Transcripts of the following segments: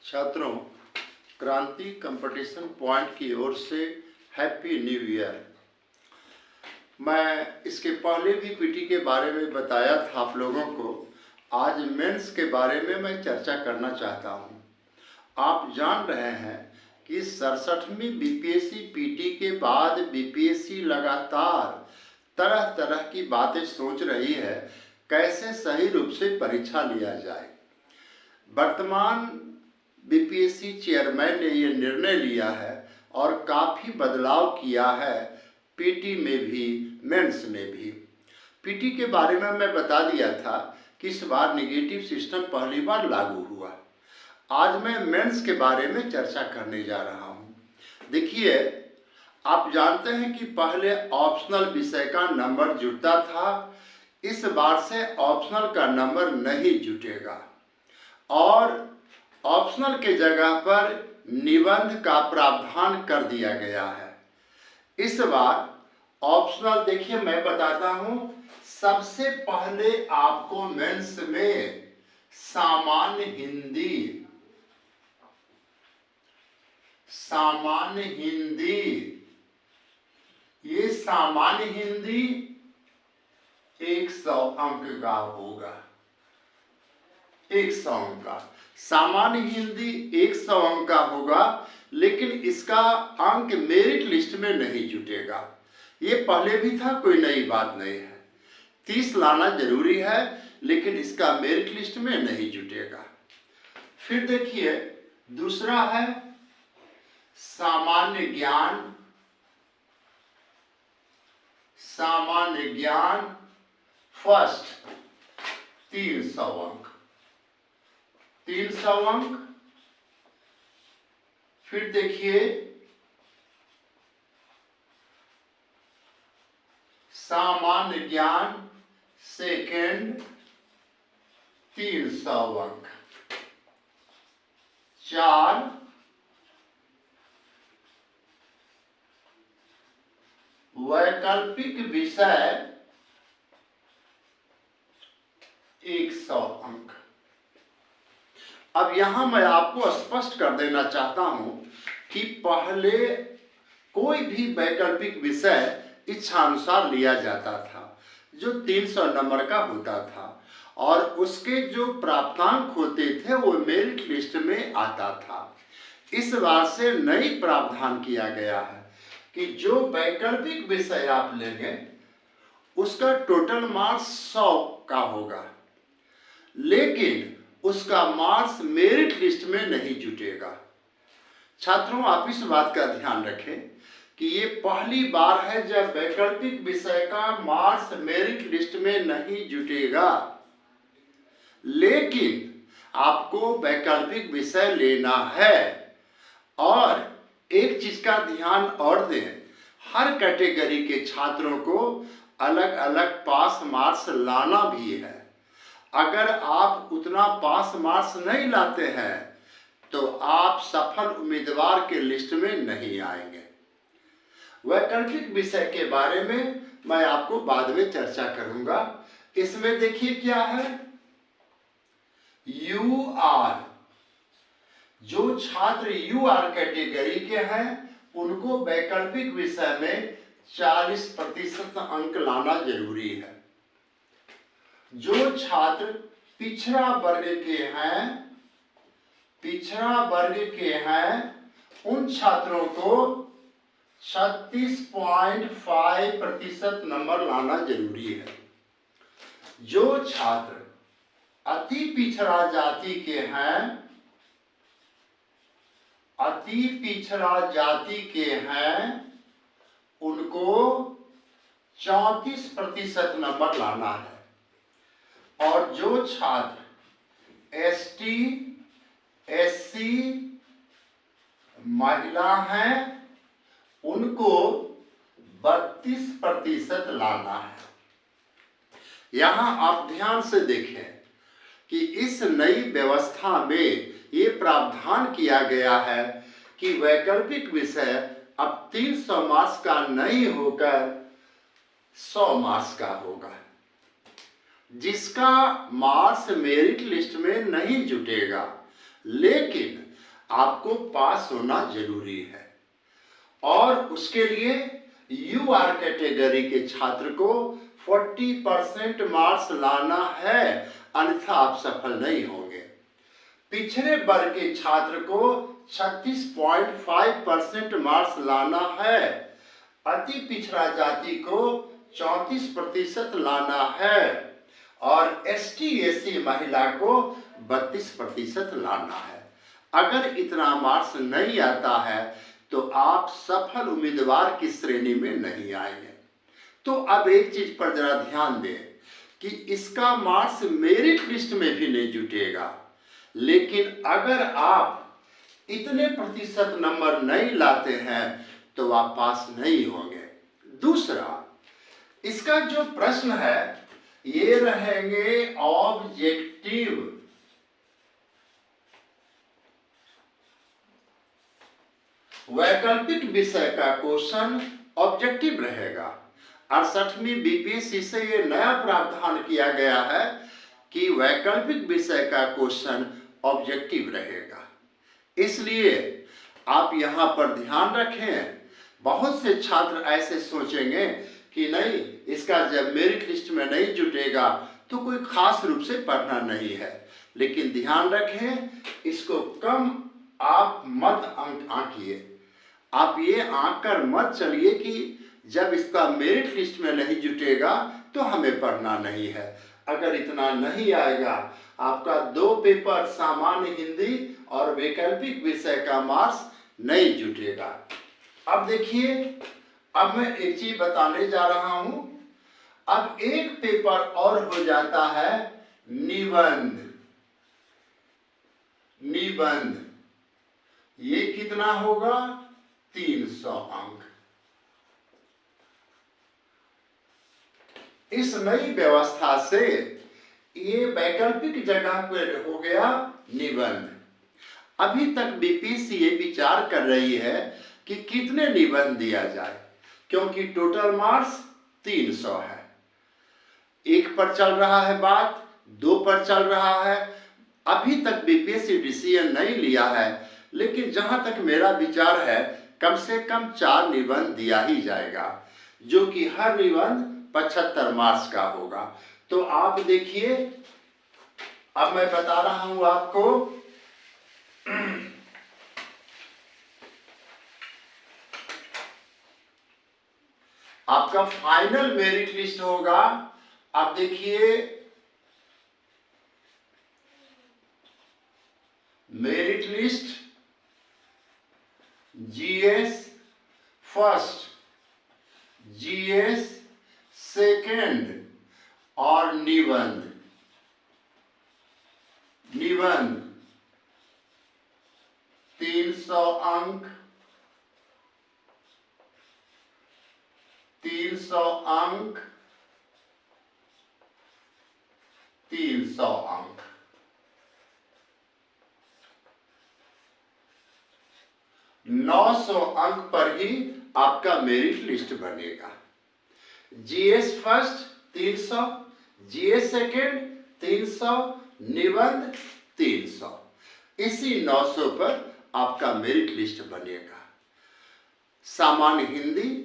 छात्रों, क्रांति competition point की ओर से हैप्पी न्यू ईयर। मैं इसके पहले भी पीटी के बारे में बताया था आप लोगों को। आज मेंस के बारे में मैं चर्चा करना चाहता हूं। आप जान रहे हैं कि 67वीं बीपीएससी पीटी के बाद बीपीएससी लगातार तरह तरह की बातें सोच रही है, कैसे सही रूप से परीक्षा लिया जाए। वर्तमान बीपीएससी चेयरमैन ने ये निर्णय लिया है और काफ़ी बदलाव किया है पीटी में भी, मेंस में भी। पीटी के बारे में मैं बता दिया था कि इस बार निगेटिव सिस्टम पहली बार लागू हुआ। आज मैं मेंस के बारे में चर्चा करने जा रहा हूँ। देखिए, आप जानते हैं कि पहले ऑप्शनल विषय का नंबर जुटता था। इस बार से ऑप्शनल का नंबर नहीं जुटेगा और ऑप्शनल के जगह पर निबंध का प्रावधान कर दिया गया है। इस बार ऑप्शनल, देखिए मैं बताता हूं, सबसे पहले आपको मेंस में सामान्य हिंदी, ये सामान्य हिंदी 100 अंक का होगा। 100 अंक का सामान्य हिंदी 100 अंक का होगा, लेकिन इसका अंक मेरिट लिस्ट में नहीं जुटेगा। ये पहले भी था, कोई नई बात नहीं है। 30 लाना जरूरी है, लेकिन इसका मेरिट लिस्ट में नहीं जुटेगा। फिर देखिए, दूसरा है सामान्य ज्ञान फर्स्ट 300 अंक। 300 अंक। फिर देखिए सामान्य ज्ञान सेकंड 300 अंक। 4 वैकल्पिक विषय 100 अंक। अब यहां मैं आपको स्पष्ट कर देना चाहता हूं कि पहले कोई भी वैकल्पिक विषय इच्छानुसार लिया जाता था, जो 300 नंबर का होता था, और उसके जो प्राप्तांक होते थे वो मेरिट लिस्ट में आता था। इस बार से नई प्रावधान किया गया है कि जो वैकल्पिक विषय आप लेंगे उसका टोटल मार्क्स 100 का होगा, लेकिन उसका मार्क्स मेरिट लिस्ट में नहीं जुटेगा। छात्रों, आप इस बात का ध्यान रखें कि ये पहली बार है जब वैकल्पिक विषय का मार्क्स मेरिट लिस्ट में नहीं जुटेगा, लेकिन आपको वैकल्पिक विषय लेना है। और एक चीज का ध्यान और दें, हर कैटेगरी के छात्रों को अलग अलग पास मार्क्स लाना भी है। अगर आप उतना पास मार्क्स नहीं लाते हैं तो आप सफल उम्मीदवार के लिस्ट में नहीं आएंगे। वैकल्पिक विषय के बारे में मैं आपको बाद में चर्चा करूंगा। इसमें देखिए क्या है, यूआर, जो छात्र यूआर कैटेगरी के हैं उनको वैकल्पिक विषय में 40% अंक लाना जरूरी है। जो छात्र पिछड़ा वर्ग के हैं उन छात्रों को 36.5% नंबर लाना जरूरी है। जो छात्र अति पिछड़ा जाति के हैं उनको 34% नंबर लाना है। और जो छात्र एसटी, एससी, महिला हैं उनको 32% लाना है। यहां आप ध्यान से देखें कि इस नई व्यवस्था में ये प्रावधान किया गया है कि वैकल्पिक विषय अब 300 मार्क्स का नहीं होकर 100 मार्क्स का होगा। जिसका मार्क्स मेरिट लिस्ट में नहीं जुटेगा, लेकिन आपको पास होना जरूरी है और उसके लिए यूआर कैटेगरी के छात्र को 40% मार्क्स लाना है, अन्यथा आप सफल नहीं होंगे। पिछड़े वर्ग के छात्र को 36.5% मार्क्स लाना है। अति पिछड़ा जाति को 34% लाना है और एसटी एससी महिला को 32% लाना है। अगर इतना मार्क्स नहीं आता है तो आप सफल उम्मीदवार की श्रेणी में नहीं आएंगे। तो अब एक चीज पर जरा ध्यान दें कि इसका मार्क्स मेरिट लिस्ट में भी नहीं जुटेगा, लेकिन अगर आप इतने प्रतिशत नंबर नहीं लाते हैं तो आप पास नहीं होंगे। दूसरा, इसका जो प्रश्न है ये रहेंगे ऑब्जेक्टिव। वैकल्पिक विषय का क्वेश्चन ऑब्जेक्टिव रहेगा। 68वीं बीपीएससी से ये नया प्रावधान किया गया है कि वैकल्पिक विषय का क्वेश्चन ऑब्जेक्टिव रहेगा। इसलिए आप यहाँ पर ध्यान रखें। बहुत से छात्र ऐसे सोचेंगे कि नहीं, इसका जब मेरिट लिस्ट में नहीं जुटेगा तो कोई खास रूप से पढ़ना नहीं है, लेकिन ध्यान रखें, इसको कम आप मत आंकिए। आप ये आंक कर मत चलिए कि जब इसका मेरिट लिस्ट में नहीं जुटेगा तो हमें पढ़ना नहीं है। अगर इतना नहीं आएगा, आपका 2 पेपर सामान्य हिंदी और वैकल्पिक विषय का मार्क्स नहीं जुटेगा। अब देखिए, अब मैं एक चीज बताने जा रहा हूं। अब एक पेपर और हो जाता है निबंध। निबंध ये कितना होगा? 300 अंक। इस नई व्यवस्था से ये वैकल्पिक जगह पर हो गया निबंध। अभी तक बीपीएससी ये विचार कर रही है कि कितने निबंध दिया जाए, क्योंकि टोटल मार्क्स 300 है। 1 पर चल रहा है बात, 2 पर चल रहा है। अभी तक बीपीएससी डिसीजन नहीं लिया है, लेकिन जहां तक मेरा विचार है कम से कम 4 निबंध दिया ही जाएगा, जो कि हर निबंध 75 मार्क्स का होगा। तो आप देखिए, अब मैं बता रहा हूं आपको। आपका फाइनल मेरिट लिस्ट होगा। आप देखिए, merit list GS first, GS second और निबंध। निबंध 300 अंक, 300 अंक, 300 अंक। 900 अंक पर ही आपका मेरिट लिस्ट बनेगा। जीएस फर्स्ट 300, जीएस सेकेंड 300, निबंध 300। इसी 900 पर आपका मेरिट लिस्ट बनेगा। सामान्य हिंदी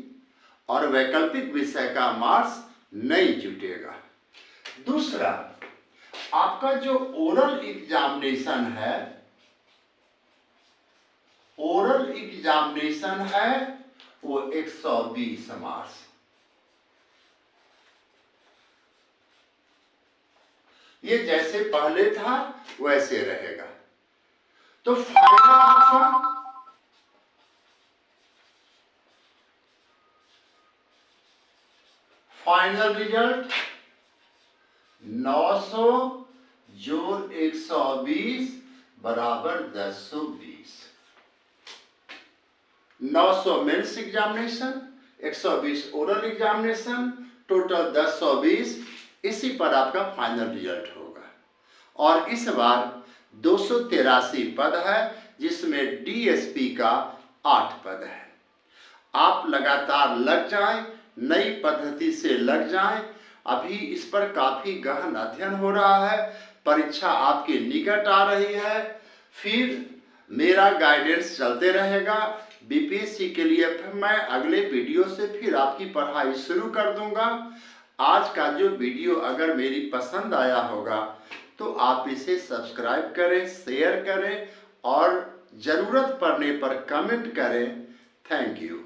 और वैकल्पिक विषय का मार्क्स नहीं जुटेगा। दूसरा, आपका जो ओरल एग्जामिनेशन है, ओरल एग्जामिनेशन है वो 120 मार्क्स। ये जैसे पहले था वैसे रहेगा। तो फाइनल आपका फाइनल रिजल्ट 900 जोड़ 120 बराबर 1020। 900 mains examination, 120 oral examination, total 1020। इसी पर आपका फाइनल रिजल्ट होगा। और इस बार 283 पद है, जिसमें डीएसपी का 8 पद है। आप लगातार लग जाएं, नई पद्धति से लग जाएं। अभी इस पर काफी गहन अध्ययन हो रहा है, परीक्षा आपके निकट आ रही है। फिर मेरा गाइडेंस चलते रहेगा। बीपीएससी के लिए फिर मैं अगले वीडियो से फिर आपकी पढ़ाई शुरू कर दूंगा। आज का जो वीडियो अगर मेरी पसंद आया होगा तो आप इसे सब्सक्राइब करें, शेयर करें और ज़रूरत पड़ने पर कमेंट करें। Thank you.